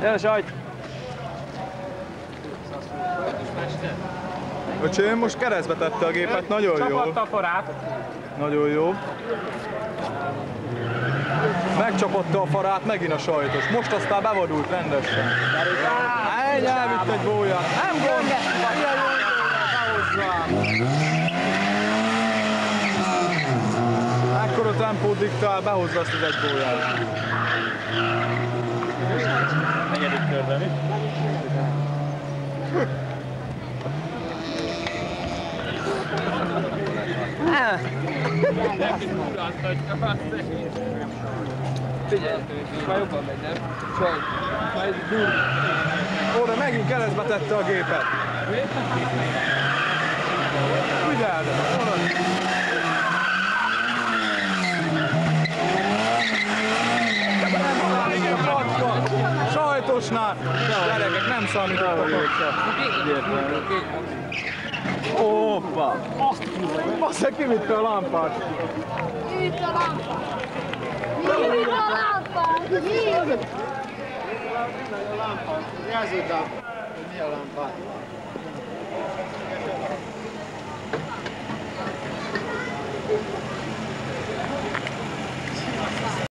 Jön a sajt! Öcsém most keresztbe tette a gépet, nagyon jó. Csapatta a farát. Nagyon jó. Megcsapatta a farát, megint a sajtos. Most aztán bevadult rendesen. Ennyi, elvitt egy bóját. Nem gond! Ilyen jó behozzám. Ekkora tempót diktál, behozza azt az egy bóját. Negyedik körben, mi? Figyelj, már jobban megy, nem? Csaj, már ez dur. Ó, de megint keresztbe tette a gépet. Figyeld, sajtosnál. Gyerekek, nem számítottak. Hoppa! Bassza, kivitte a lámpát. Kivitte a lámpát! Kivitte a lámpát! Jelződtem, hogy mi a lámpát.